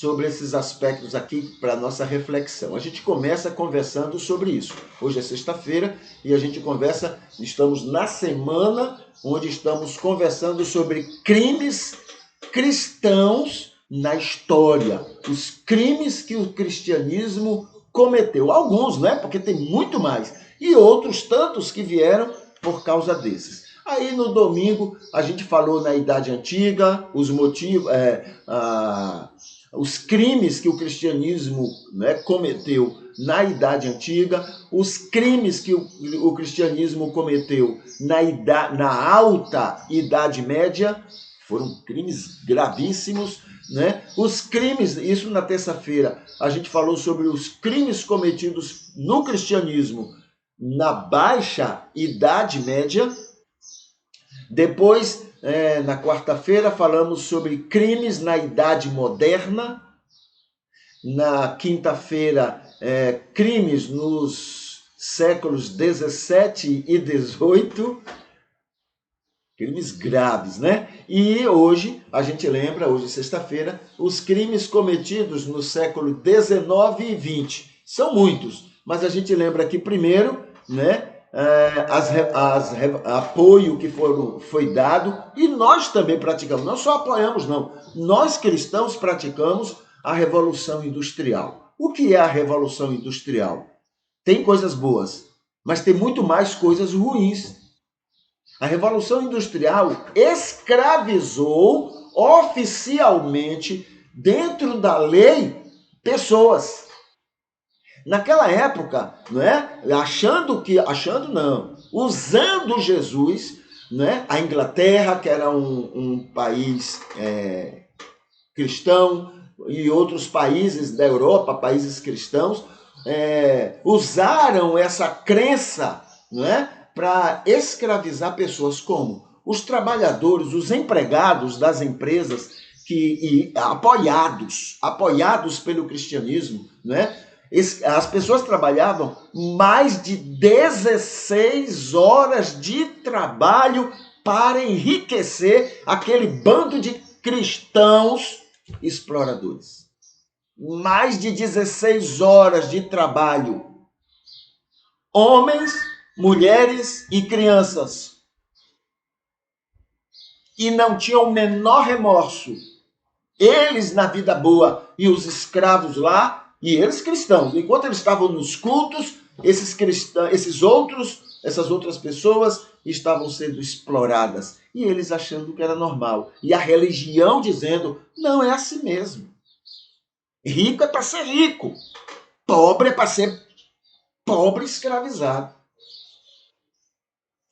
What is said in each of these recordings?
sobre esses aspectos aqui para a nossa reflexão. A gente começa conversando sobre isso. Hoje é sexta-feira e a gente conversa, estamos na semana onde estamos conversando sobre crimes cristãos na história. Os crimes que o cristianismo cometeu. Alguns, né? Porque tem muito mais. E outros tantos que vieram por causa desses. Aí no domingo a gente falou na Idade Antiga, os motivos, os crimes que o cristianismo, né, cometeu na Idade Antiga, os crimes que o cristianismo cometeu na Alta Idade Média, foram crimes gravíssimos, né? Os crimes, isso na terça-feira, a gente falou sobre os crimes cometidos no cristianismo na Baixa Idade Média. Depois, na quarta-feira, falamos sobre crimes na Idade Moderna. Na quinta-feira, crimes nos séculos 17 e 18. Crimes graves, né? E hoje, a gente lembra, hoje sexta-feira, os crimes cometidos no século 19 e 20. São muitos, mas a gente lembra aqui primeiro, né? Apoio que foi dado, e nós também praticamos, não só apoiamos, não. Nós cristãos praticamos a Revolução Industrial. O que é a Revolução Industrial? Tem coisas boas, mas tem muito mais coisas ruins. A Revolução Industrial escravizou oficialmente, dentro da lei, pessoas. Naquela época, né, usando Jesus, né, a Inglaterra, que era um país cristão, e outros países da Europa, países cristãos, usaram essa crença, né, para escravizar pessoas. Como? Os trabalhadores, os empregados das empresas, apoiados pelo cristianismo, né? As pessoas trabalhavam mais de 16 horas de trabalho para enriquecer aquele bando de cristãos exploradores. Mais de 16 horas de trabalho. Homens, mulheres e crianças. E não tinham o menor remorso. Eles na vida boa e os escravos lá, e eles cristãos. Enquanto eles estavam nos cultos, essas outras pessoas estavam sendo exploradas. E eles achando que era normal. E a religião dizendo, não, é assim mesmo. Rico é para ser rico. Pobre é para ser pobre escravizado.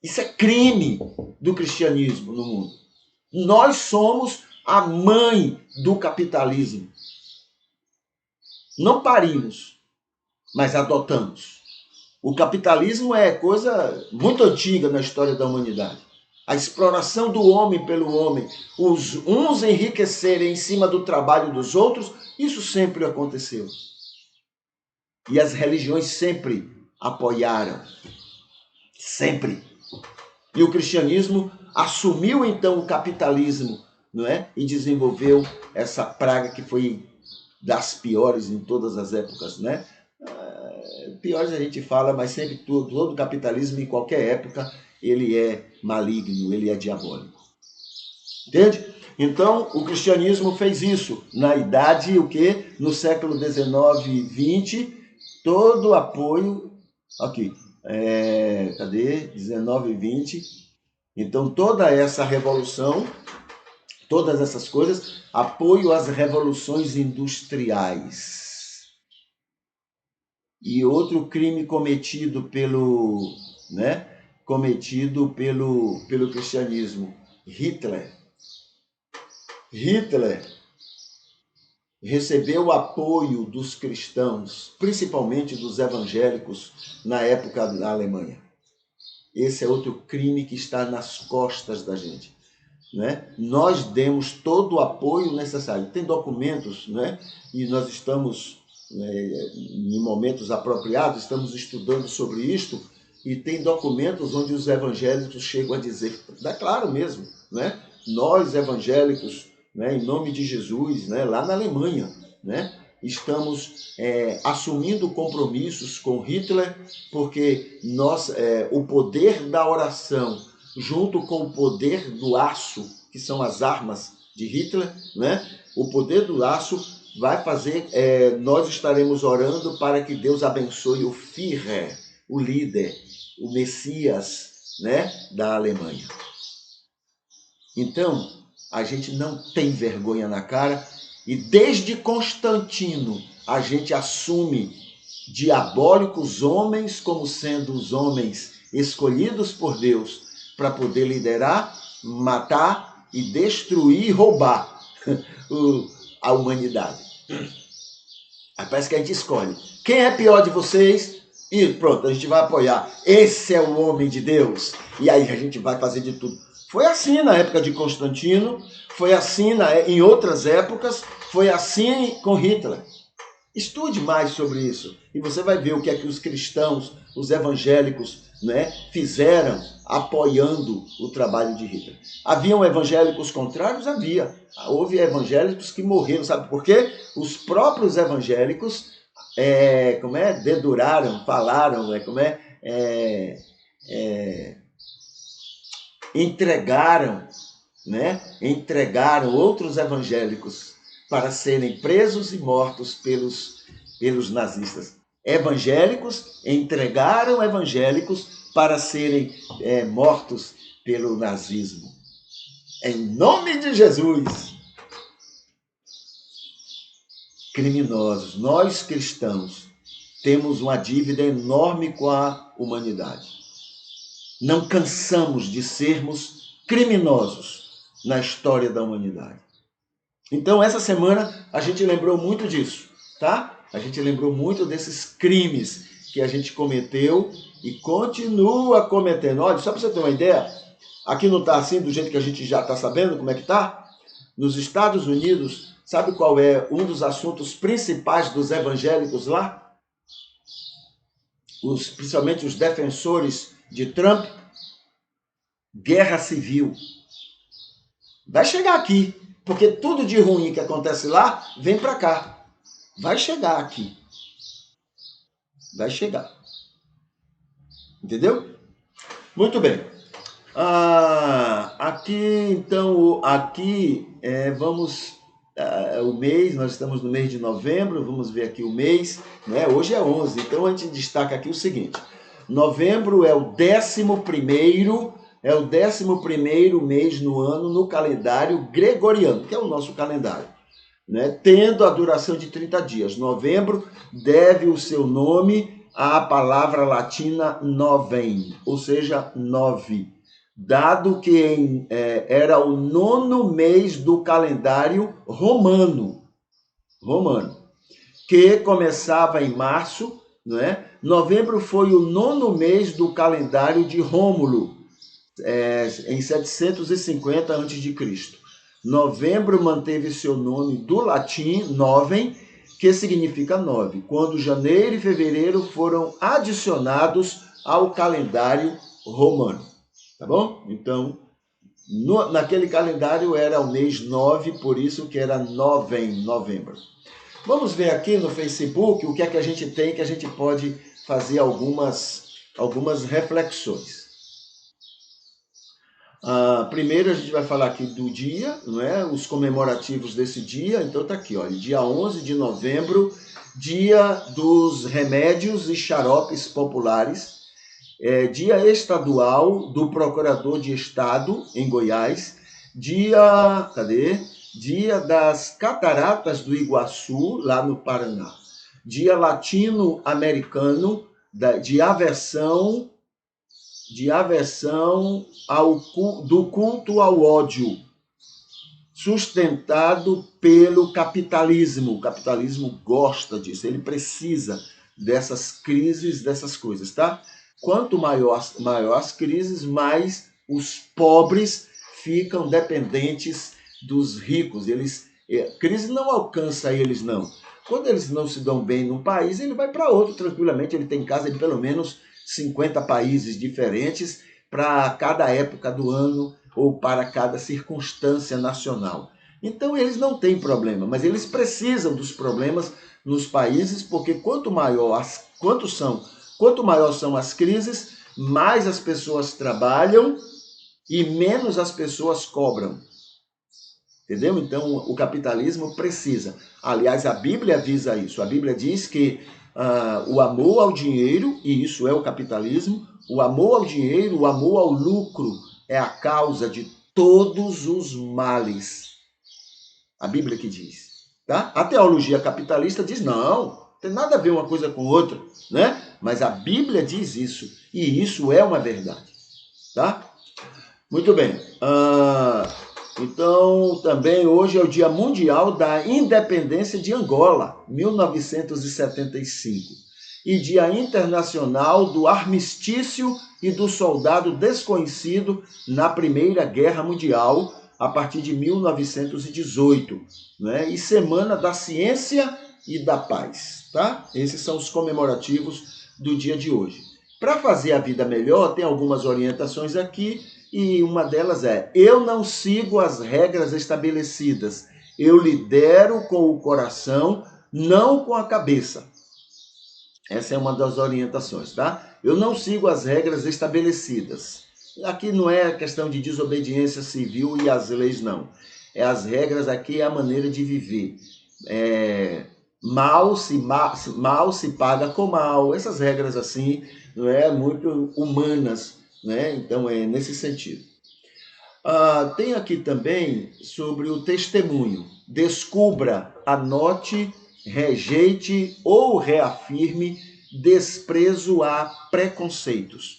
Isso é crime do cristianismo no mundo. Nós somos a mãe do capitalismo. Não parimos, mas adotamos. O capitalismo é coisa muito antiga na história da humanidade. A exploração do homem pelo homem, os uns enriquecerem em cima do trabalho dos outros, isso sempre aconteceu. E as religiões sempre apoiaram. Sempre. E o cristianismo assumiu então o capitalismo, não é? E desenvolveu essa praga que foi das piores em todas as épocas, né? Piores a gente fala, mas sempre todo capitalismo em qualquer época ele é maligno, ele é diabólico. Entende? Então, o cristianismo fez isso na idade, no século 19 e 20, todo apoio, aqui, cadê? 19 e 20. Então, toda essa revolução, todas essas coisas, apoio às revoluções industriais. E outro crime cometido pelo cristianismo, Hitler. Hitler recebeu o apoio dos cristãos, principalmente dos evangélicos, na época da Alemanha. Esse é outro crime que está nas costas da gente. Né? Nós demos todo o apoio necessário. Tem documentos, né? E nós estamos, em momentos apropriados, estamos estudando sobre isto, e tem documentos onde os evangélicos chegam a dizer, claro mesmo, né? Nós evangélicos, né, em nome de Jesus, né, lá na Alemanha, né? Estamos assumindo compromissos com Hitler, porque o poder da oração, junto com o poder do aço, que são as armas de Hitler, né? O poder do aço vai fazer, nós estaremos orando para que Deus abençoe o Führer, o líder, o Messias, né, da Alemanha. Então, a gente não tem vergonha na cara e desde Constantino a gente assume diabólicos homens como sendo os homens escolhidos por Deus para poder liderar, matar e destruir e roubar a humanidade. Aí parece que a gente escolhe. Quem é pior de vocês? E pronto, a gente vai apoiar. Esse é o homem de Deus. E aí a gente vai fazer de tudo. Foi assim na época de Constantino, foi assim em outras épocas, foi assim com Hitler. Estude mais sobre isso e você vai ver o que é que os cristãos, os evangélicos, né, fizeram apoiando o trabalho de Hitler. Haviam evangélicos contrários? Havia. Houve evangélicos que morreram, sabe por quê? Os próprios evangélicos deduraram, falaram, entregaram, né? Entregaram outros evangélicos para serem presos e mortos pelos nazistas. Evangélicos entregaram evangélicos para serem mortos pelo nazismo. Em nome de Jesus. Criminosos, nós cristãos temos uma dívida enorme com a humanidade. Não cansamos de sermos criminosos na história da humanidade. Então, essa semana, a gente lembrou muito disso, tá? A gente lembrou muito desses crimes que a gente cometeu e continua cometendo. Olha, só para você ter uma ideia, aqui não está assim do jeito que a gente já está sabendo como é que está? Nos Estados Unidos, sabe qual é um dos assuntos principais dos evangélicos lá? Principalmente os defensores de Trump? Guerra civil. Vai chegar aqui. Porque tudo de ruim que acontece lá, vem para cá. Vai chegar aqui. Vai chegar. Entendeu? Muito bem. Vamos... o mês, nós estamos no mês de novembro, vamos ver aqui o mês, né? Hoje é 11, então a gente destaca aqui o seguinte. Novembro é o 11º mês no ano no calendário gregoriano, que é o nosso calendário, né? Tendo a duração de 30 dias. Novembro deve o seu nome à palavra latina novem, ou seja, 9, dado que era o 9º mês do calendário romano, que começava em março, né? Novembro foi o 9º mês do calendário de Rômulo, em 750 a.C. Novembro manteve seu nome do latim novem, que significa 9, quando janeiro e fevereiro foram adicionados ao calendário romano. Tá bom? Então, naquele calendário era o mês 9, por isso que era novembro. Vamos ver aqui no Facebook o que é que a gente tem, que a gente pode fazer algumas reflexões. Primeiro a gente vai falar aqui do dia, não é? Os comemorativos desse dia. Então tá aqui, olha, dia 11 de novembro, dia dos remédios e xaropes populares, dia estadual do Procurador de Estado em Goiás, dia das Cataratas do Iguaçu, lá no Paraná, dia latino-americano de aversão do culto ao ódio, sustentado pelo capitalismo. O capitalismo gosta disso, ele precisa dessas crises, dessas coisas, tá? Quanto maior as crises, mais os pobres ficam dependentes dos ricos. Crise não alcança eles, não. Quando eles não se dão bem num país, ele vai para outro tranquilamente. Ele tem casa em pelo menos 50 países diferentes para cada época do ano ou para cada circunstância nacional. Então eles não têm problema, mas eles precisam dos problemas nos países, porque quanto maior são as crises, mais as pessoas trabalham e menos as pessoas cobram. Entendeu? Então, o capitalismo precisa. Aliás, a Bíblia avisa isso. A Bíblia diz que o amor ao dinheiro, e isso é o capitalismo, o amor ao dinheiro, o amor ao lucro é a causa de todos os males. A Bíblia que diz. Tá? A teologia capitalista diz, não tem nada a ver uma coisa com outra, né? Mas a Bíblia diz isso, e isso é uma verdade. Tá? Muito bem. Então, também hoje é o Dia Mundial da Independência de Angola, 1975. E Dia Internacional do Armistício e do Soldado Desconhecido na Primeira Guerra Mundial, a partir de 1918. Né? E Semana da Ciência e da Paz. Tá? Esses são os comemorativos do dia de hoje. Para fazer a vida melhor, tem algumas orientações aqui. E uma delas é, eu não sigo as regras estabelecidas, eu lidero com o coração, não com a cabeça. Essa é uma das orientações, tá? Eu não sigo as regras estabelecidas. Aqui não é questão de desobediência civil e as leis, não. É as regras aqui, é a maneira de viver. Mal se paga com mal, essas regras assim, não é muito humanas, né? Então é nesse sentido. Tem aqui também sobre o testemunho. Descubra, anote, rejeite ou reafirme desprezo a preconceitos.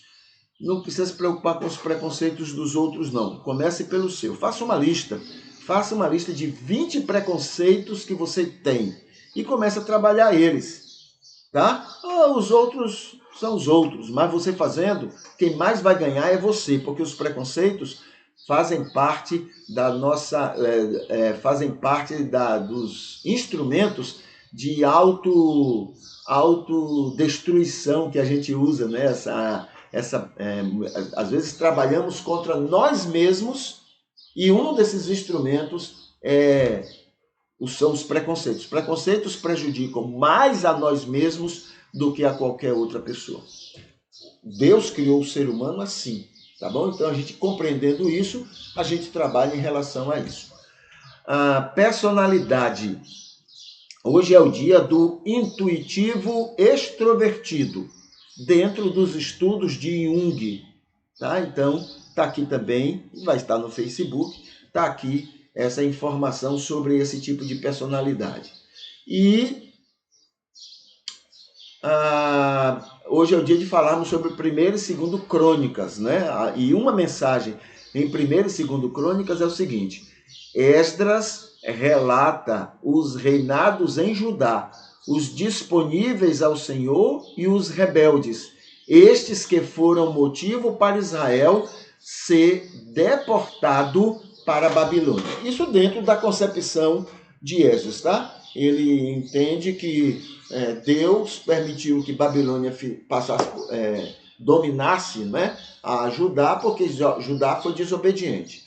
Não precisa se preocupar com os preconceitos dos outros, não. Comece pelo seu. Faça uma lista. Faça uma lista de 20 preconceitos que você tem e comece a trabalhar eles. Tá? Os outros são os outros, mas você fazendo, quem mais vai ganhar é você, porque os preconceitos fazem parte da nossa, fazem parte dos instrumentos de autodestruição que a gente usa, né? Às vezes trabalhamos contra nós mesmos e um desses instrumentos são os preconceitos. Os preconceitos prejudicam mais a nós mesmos do que a qualquer outra pessoa. Deus criou o ser humano assim, tá bom? Então, a gente compreendendo isso, a gente trabalha em relação a isso. A personalidade. Hoje é o dia do intuitivo extrovertido, dentro dos estudos de Jung. Tá? Então, está aqui também, vai estar no Facebook, está aqui essa informação sobre esse tipo de personalidade. E hoje é o dia de falarmos sobre 1º e 2º Crônicas, né? E uma mensagem em 1º e 2º Crônicas é o seguinte: Esdras relata os reinados em Judá, os disponíveis ao Senhor e os rebeldes, estes que foram motivo para Israel ser deportado para a Babilônia. Isso dentro da concepção de Esdras, tá? Ele entende que Deus permitiu que Babilônia dominasse, né, a Judá, porque Judá foi desobediente.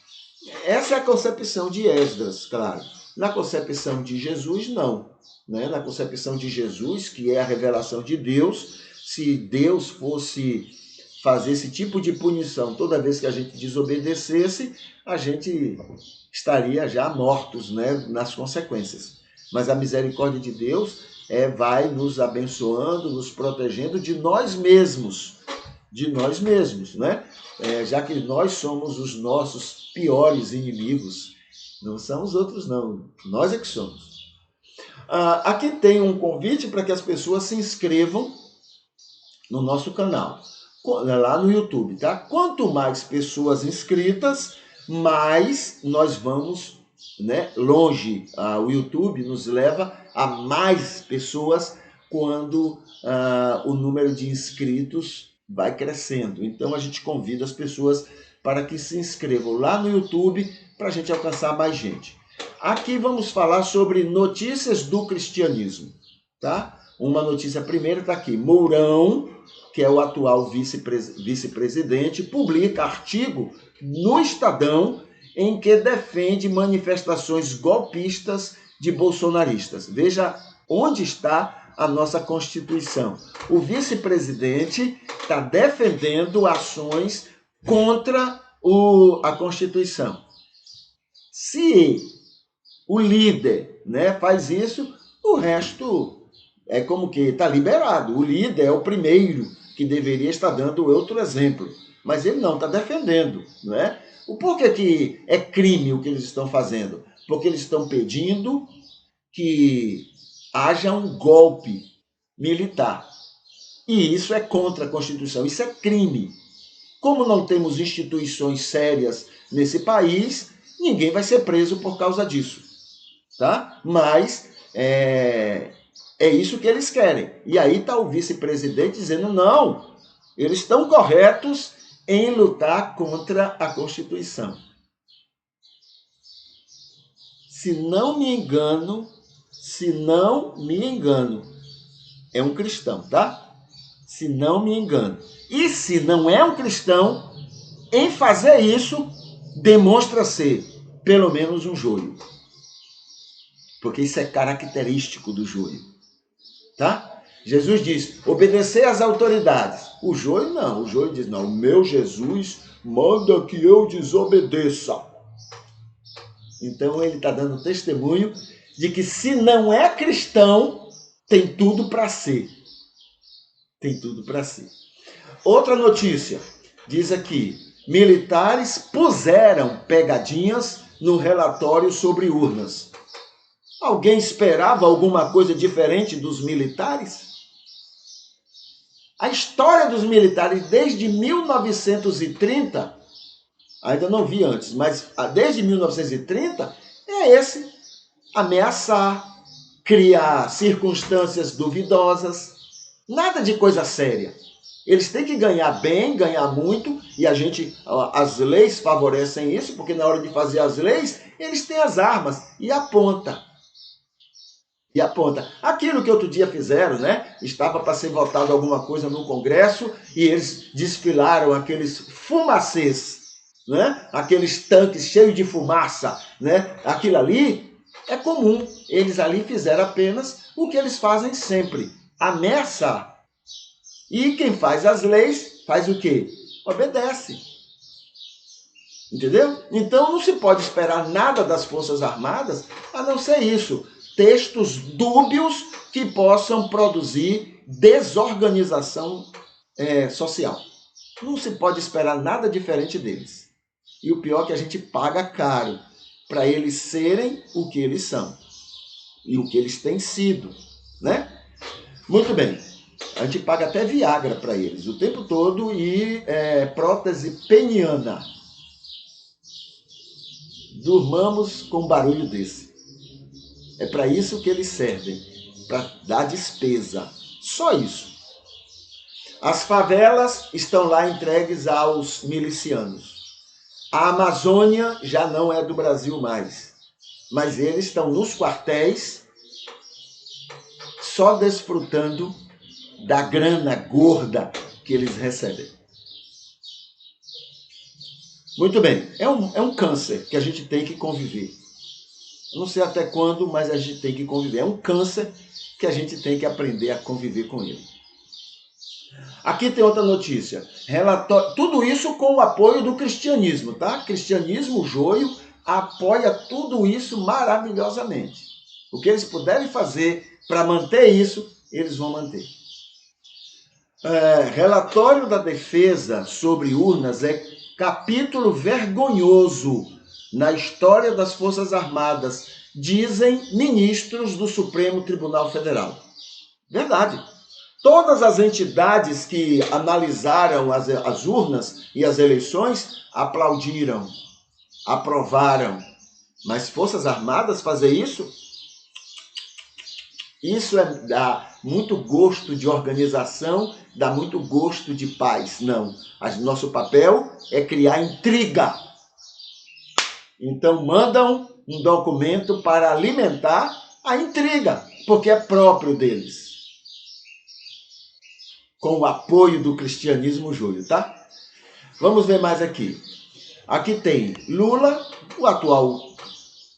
Essa é a concepção de Esdras, claro. Na concepção de Jesus, não. Né? Na concepção de Jesus, que é a revelação de Deus, se Deus fosse fazer esse tipo de punição toda vez que a gente desobedecesse, a gente estaria já mortos, né, nas consequências. Mas a misericórdia de Deus vai nos abençoando, nos protegendo de nós mesmos, né? Já que nós somos os nossos piores inimigos, não são os outros não, nós é que somos. Aqui tem um convite para que as pessoas se inscrevam no nosso canal, lá no YouTube, tá? Quanto mais pessoas inscritas, mais nós vamos, né, longe. O YouTube nos leva a mais pessoas quando o número de inscritos vai crescendo. Então a gente convida as pessoas para que se inscrevam lá no YouTube para a gente alcançar mais gente. Aqui vamos falar sobre notícias do cristianismo, tá? Uma notícia primeira está aqui. Mourão, que é o atual vice-presidente, publica artigo no Estadão em que defende manifestações golpistas de bolsonaristas. Veja onde está a nossa Constituição. O vice-presidente está defendendo ações contra a Constituição. Se o líder, né, faz isso, o resto é como que está liberado. O líder é o primeiro que deveria estar dando outro exemplo, mas ele não está defendendo, não é? O porquê que é crime o que eles estão fazendo? Porque eles estão pedindo que haja um golpe militar. E isso é contra a Constituição, isso é crime. Como não temos instituições sérias nesse país, ninguém vai ser preso por causa disso, tá? Mas é isso que eles querem. E aí está o vice-presidente dizendo, não, eles estão corretos em lutar contra a Constituição. Se não me engano, é um cristão, tá? Se não me engano. E se não é um cristão, em fazer isso, demonstra ser, pelo menos, um joio. Porque isso é característico do joio, tá? Jesus diz, obedecer às autoridades. O joio não, o joio diz, não, o meu Jesus manda que eu desobedeça. Então ele está dando testemunho de que se não é cristão, tem tudo para ser. Tem tudo para ser. Outra notícia, diz aqui, militares puseram pegadinhas no relatório sobre urnas. Alguém esperava alguma coisa diferente dos militares? A história dos militares desde 1930, ainda não vi antes, mas desde 1930 é esse: ameaçar, criar circunstâncias duvidosas, nada de coisa séria. Eles têm que ganhar bem, ganhar muito, e as leis favorecem isso, porque na hora de fazer as leis, eles têm as armas e aponta. Aquilo que outro dia fizeram, né? Estava para ser votado alguma coisa no Congresso e eles desfilaram aqueles fumacês, né? Aqueles tanques cheios de fumaça, né? Aquilo ali é comum. Eles ali fizeram apenas o que eles fazem sempre: ameaçar. E quem faz as leis faz o quê? Obedece. Entendeu? Então não se pode esperar nada das Forças Armadas a não ser isso: textos dúbios que possam produzir desorganização social. Não se pode esperar nada diferente deles. E o pior é que a gente paga caro para eles serem o que eles são e o que eles têm sido, né? Muito bem. A gente paga até Viagra para eles o tempo todo e prótese peniana. Durmamos com um barulho desse. É para isso que eles servem, para dar despesa. Só isso. As favelas estão lá entregues aos milicianos. A Amazônia já não é do Brasil mais, mas eles estão nos quartéis só desfrutando da grana gorda que eles recebem. Muito bem, é um câncer que a gente tem que conviver. Não sei até quando, mas a gente tem que conviver. É um câncer que a gente tem que aprender a conviver com ele. Aqui tem outra notícia. Tudo isso com o apoio do cristianismo, tá? Cristianismo, joio, apoia tudo isso maravilhosamente. O que eles puderem fazer para manter isso, eles vão manter. Relatório da defesa sobre urnas é capítulo vergonhoso na história das Forças Armadas, dizem ministros do Supremo Tribunal Federal. Verdade. Todas as entidades que analisaram as urnas e as eleições aplaudiram, aprovaram. Mas Forças Armadas fazer isso? Isso dá muito gosto de organização, dá muito gosto de paz. Não. Nosso papel é criar intriga. Então mandam um documento para alimentar a intriga, porque é próprio deles. Com o apoio do cristianismo joio, tá? Vamos ver mais aqui. Aqui tem Lula, o atual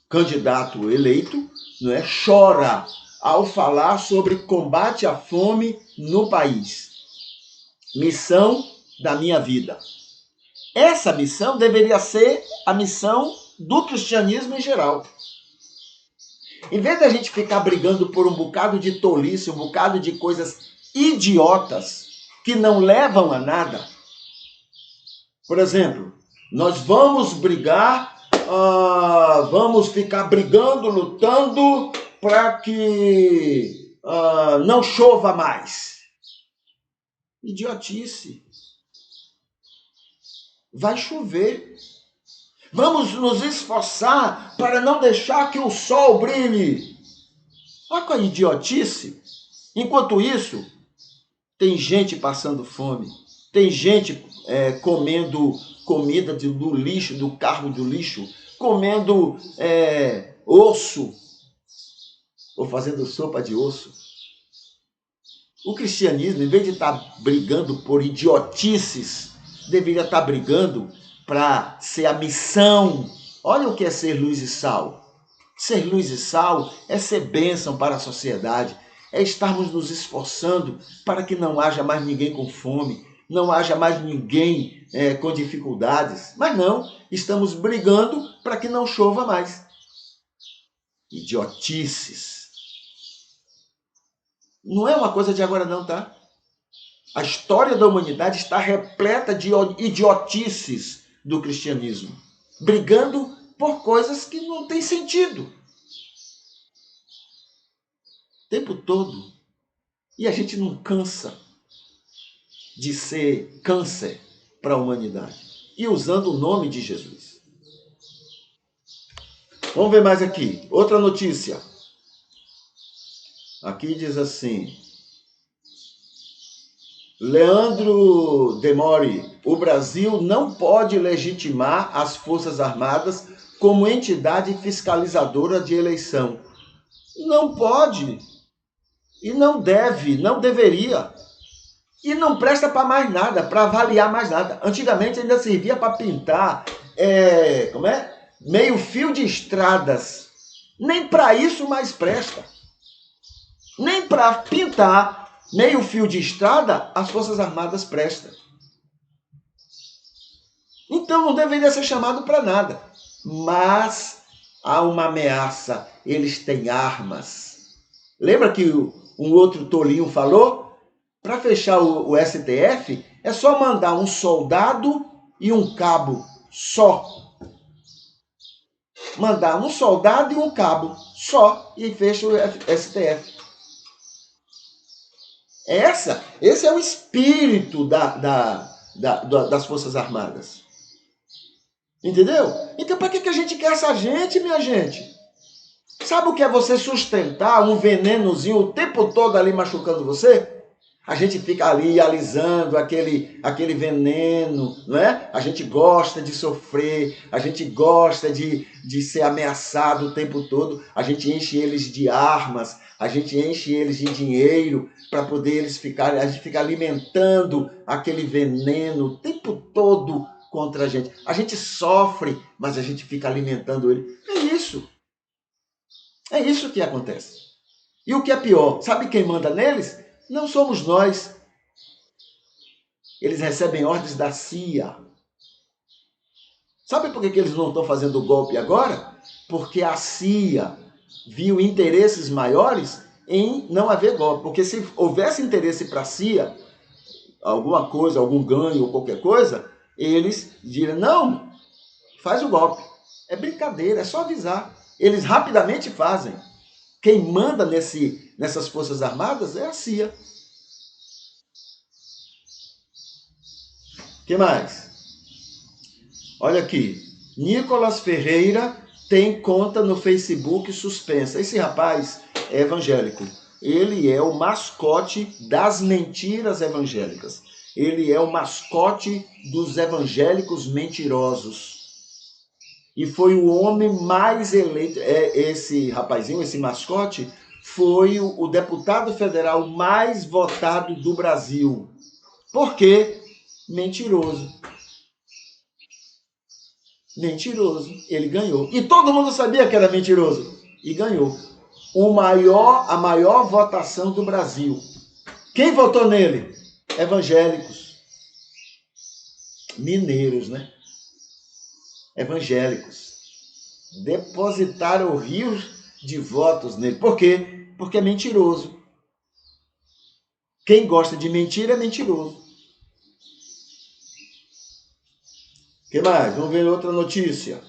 candidato eleito, não é? Chora ao falar sobre combate à fome no país. Missão da minha vida. Essa missão deveria ser a missão do cristianismo em geral. Em vez da gente ficar brigando por um bocado de tolice, um bocado de coisas idiotas que não levam a nada. Por exemplo, nós vamos brigar, vamos ficar brigando, lutando para que não chova mais. Idiotice. Vai chover. Vamos nos esforçar para não deixar que o sol brilhe. Olha com a idiotice. Enquanto isso, tem gente passando fome. Tem gente comendo comida do lixo, do carro do lixo. Comendo osso. Ou fazendo sopa de osso. O cristianismo, em vez de estar brigando por idiotices, deveria estar brigando para ser a missão. Olha o que é ser luz e sal. Ser luz e sal é ser bênção para a sociedade, é estarmos nos esforçando para que não haja mais ninguém com fome, não haja mais ninguém com dificuldades. Mas não, estamos brigando para que não chova mais. Idiotices. Não é uma coisa de agora não, tá? A história da humanidade está repleta de idiotices do cristianismo, brigando por coisas que não têm sentido. O tempo todo. E a gente não cansa de ser câncer para a humanidade. E usando o nome de Jesus. Vamos ver mais aqui. Outra notícia. Aqui diz assim: Leandro Demori, o Brasil não pode legitimar as Forças Armadas como entidade fiscalizadora de eleição. Não pode. E não deve, não deveria. E não presta para mais nada, para avaliar mais nada. Antigamente ainda servia para pintar, meio fio de estradas. Nem para isso mais presta. Nem para pintar meio fio de estrada, as Forças Armadas prestam. Então não deveria ser chamado para nada. Mas há uma ameaça. Eles têm armas. Lembra que um outro tolinho falou? Para fechar o STF, é só mandar um soldado e um cabo só. Mandar um soldado e um cabo só e fecha o STF. Esse é o espírito das Forças Armadas. Entendeu? Então, para que a gente quer essa gente, minha gente? Sabe o que é você sustentar um venenozinho o tempo todo ali machucando você? A gente fica ali alisando aquele veneno, não é? A gente gosta de sofrer, a gente gosta de ser ameaçado o tempo todo, a gente enche eles de armas, a gente enche eles de dinheiro para poder eles ficarem, a gente fica alimentando aquele veneno o tempo todo contra a gente. A gente sofre, mas a gente fica alimentando ele. É isso. É isso que acontece. E o que é pior, sabe quem manda neles? Não somos nós. Eles recebem ordens da CIA. Sabe por que eles não estão fazendo o golpe agora? Porque a CIA viu interesses maiores em não haver golpe. Porque se houvesse interesse para a CIA, alguma coisa, algum ganho ou qualquer coisa, eles diriam, não, faz o golpe. É brincadeira, é só avisar. Eles rapidamente fazem. Quem manda nessas Forças Armadas é a CIA. O que mais? Olha aqui. Nicolas Ferreira tem conta no Facebook suspensa. Esse rapaz é evangélico. Ele é o mascote das mentiras evangélicas. Ele é o mascote dos evangélicos mentirosos. E foi o homem mais eleito. Esse rapazinho, esse mascote, foi o deputado federal mais votado do Brasil. Por quê? Mentiroso. Mentiroso. Ele ganhou. E todo mundo sabia que era mentiroso. E ganhou. A maior votação do Brasil. Quem votou nele? Evangélicos. Mineiros, né? Evangélicos. Depositaram rios de votos nele. Por quê? Porque é mentiroso. Quem gosta de mentira é mentiroso. O que mais? Vamos ver outra notícia.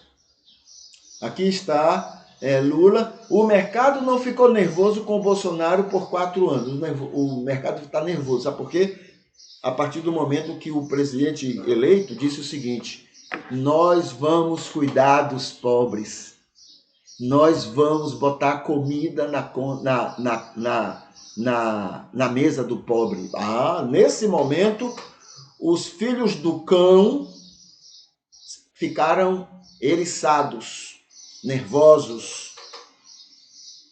Aqui está Lula. O mercado não ficou nervoso com o Bolsonaro por 4 anos. O mercado está nervoso. Sabe por quê? A partir do momento que o presidente eleito disse o seguinte: nós vamos cuidar dos pobres. Nós vamos botar comida na mesa do pobre. Nesse momento, os filhos do cão ficaram eriçados, nervosos,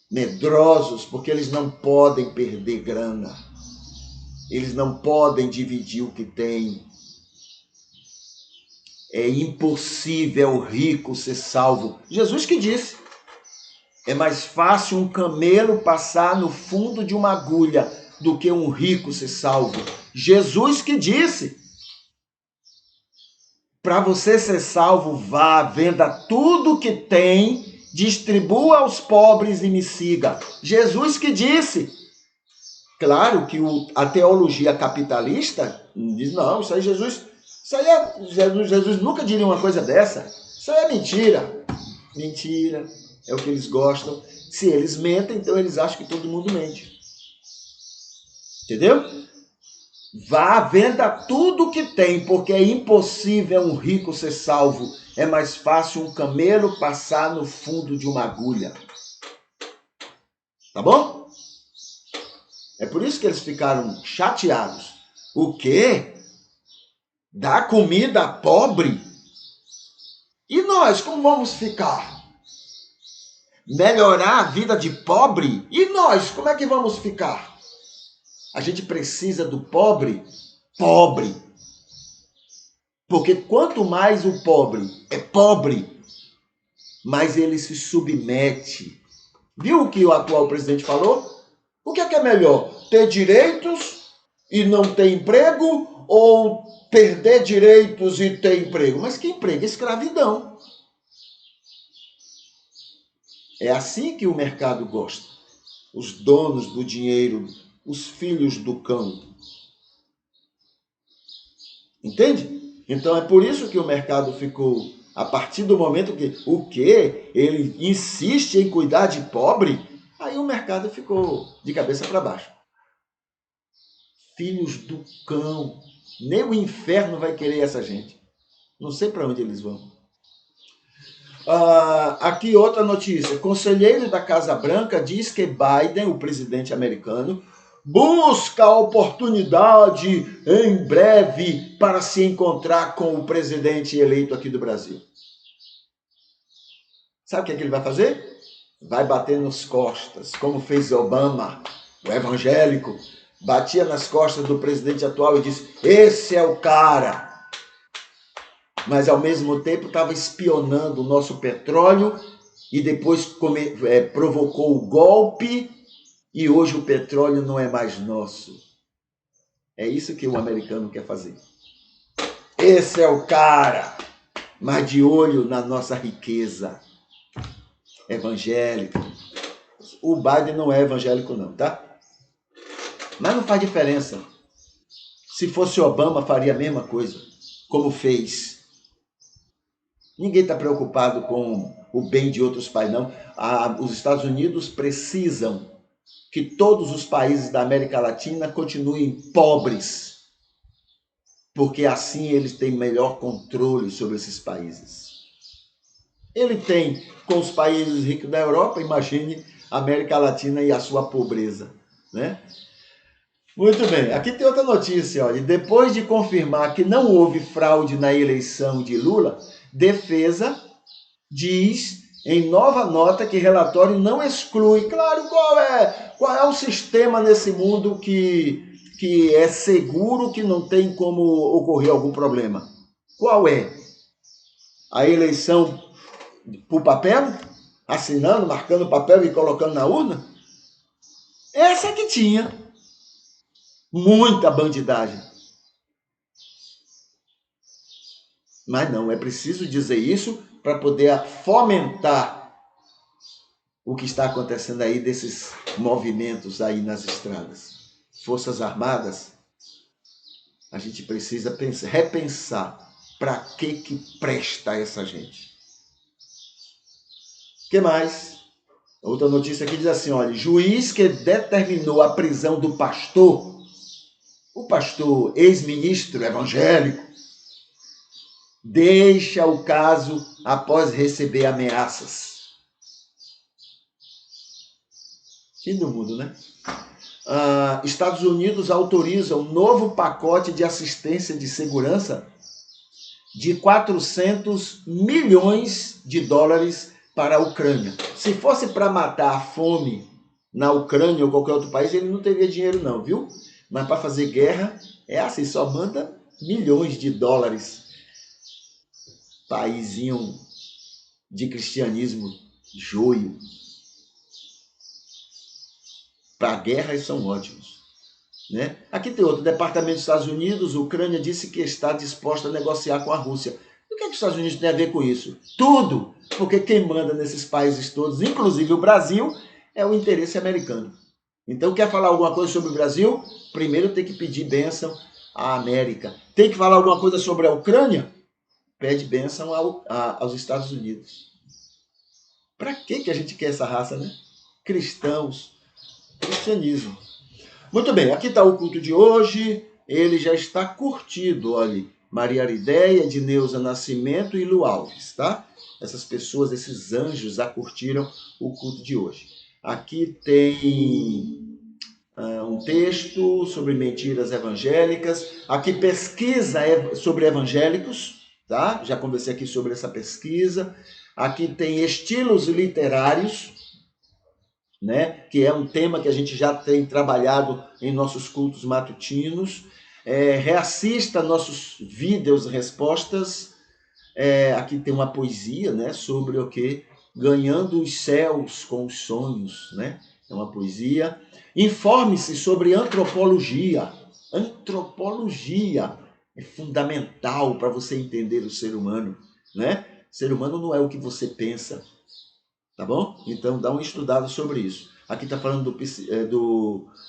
medrosos, porque eles não podem perder grana. Eles não podem dividir o que têm. É impossível o rico ser salvo. Jesus que disse: é mais fácil um camelo passar no fundo de uma agulha do que um rico ser salvo. Jesus que disse: para você ser salvo, vá, venda tudo que tem, distribua aos pobres e me siga. Jesus que disse. Claro que a teologia capitalista diz: não, isso aí Jesus nunca diria uma coisa dessa. Isso aí é mentira. Mentira. É o que eles gostam. Se eles mentem, então eles acham que todo mundo mente. Entendeu? Vá, venda tudo que tem, porque é impossível um rico ser salvo. É mais fácil um camelo passar no fundo de uma agulha. Tá bom? É por isso que eles ficaram chateados. O quê? Dar comida a pobre? E nós, como vamos ficar? Melhorar a vida de pobre? E nós, como é que vamos ficar? A gente precisa do pobre, porque quanto mais o pobre é pobre, mais ele se submete. Viu o que o atual presidente falou? O que é melhor? Ter direitos e não ter emprego, ou perder direitos e ter emprego? Mas que emprego? Escravidão. É assim que o mercado gosta. Os donos do dinheiro, os filhos do cão. Entende? Então é por isso que o mercado ficou, a partir do momento que ele insiste em cuidar de pobre, aí o mercado ficou de cabeça para baixo. Filhos do cão. Nem o inferno vai querer essa gente. Não sei para onde eles vão. Aqui outra notícia. Conselheiro da Casa Branca diz que Biden, o presidente americano, busca a oportunidade em breve para se encontrar com o presidente eleito aqui do Brasil. Sabe o que ele vai fazer? Vai bater nas costas, como fez Obama, o evangélico, batia nas costas do presidente atual e disse: esse é o cara. Mas ao mesmo tempo estava espionando o nosso petróleo e depois provocou o golpe e hoje o petróleo não é mais nosso. É isso que o americano quer fazer. Esse é o cara, mas de olho na nossa riqueza. Evangélico. O Biden não é evangélico não, tá? Mas não faz diferença. Se fosse Obama, faria a mesma coisa, como fez. Ninguém está preocupado com o bem de outros países, não. Os Estados Unidos precisam que todos os países da América Latina continuem pobres, porque assim eles têm melhor controle sobre esses países. Ele tem com os países ricos da Europa, imagine a América Latina e a sua pobreza, né? Muito bem, aqui tem outra notícia, olha. Depois de confirmar que não houve fraude na eleição de Lula, defesa diz em nova nota que relatório não exclui. Claro, qual é o sistema nesse mundo que é seguro, que não tem como ocorrer algum problema? Qual é? a eleição por papel, assinando, marcando o papel e colocando na urna? Essa que tinha muita bandidagem. Mas não, é preciso dizer isso para poder fomentar o que está acontecendo aí desses movimentos aí nas estradas. Forças Armadas, a gente precisa repensar para que presta essa gente. O que mais? Outra notícia aqui diz assim, olha, juiz que determinou a prisão do pastor, o pastor ex-ministro evangélico, deixa o caso após receber ameaças. Fim do mundo, né? Estados Unidos autoriza um novo pacote de assistência de segurança de 400 milhões de dólares para a Ucrânia. Se fosse para matar a fome na Ucrânia ou qualquer outro país, ele não teria dinheiro não, viu? Mas para fazer guerra, é assim, só manda milhões de dólares. Paizinho de cristianismo joio. Para a guerra, eles são ótimos. Né? Aqui tem outro, Departamento dos Estados Unidos, a Ucrânia disse que está disposta a negociar com a Rússia. O que é que os Estados Unidos tem a ver com isso? Tudo! Porque quem manda nesses países todos, inclusive o Brasil, é o interesse americano. Então, quer falar alguma coisa sobre o Brasil? Primeiro tem que pedir bênção à América. Tem que falar alguma coisa sobre a Ucrânia? Pede bênção aos Estados Unidos. Para que a gente quer essa raça, né? Cristãos, cristianismo. Muito bem, aqui está o culto de hoje. Ele já está curtido, olha. Maria Arideia, Edneuza Nascimento e Lu Alves, tá? Essas pessoas, esses anjos já curtiram o culto de hoje. Aqui tem um texto sobre mentiras evangélicas. Aqui pesquisa sobre evangélicos, tá? Já conversei aqui sobre essa pesquisa. Aqui tem estilos literários, né? Que é um tema que a gente já tem trabalhado em nossos cultos matutinos. Reassista nossos vídeos respostas. Aqui tem uma poesia, né? Sobre o que? Ganhando os céus com os sonhos, né? É uma poesia. Informe-se sobre antropologia. Antropologia é fundamental para você entender o ser humano, né? O ser humano não é o que você pensa, tá bom? Então dá uma estudada sobre isso. Aqui está falando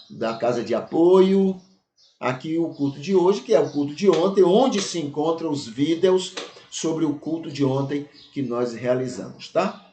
da casa de apoio. Aqui o culto de hoje, que é o culto de ontem, onde se encontram os vídeos sobre o culto de ontem que nós realizamos, tá?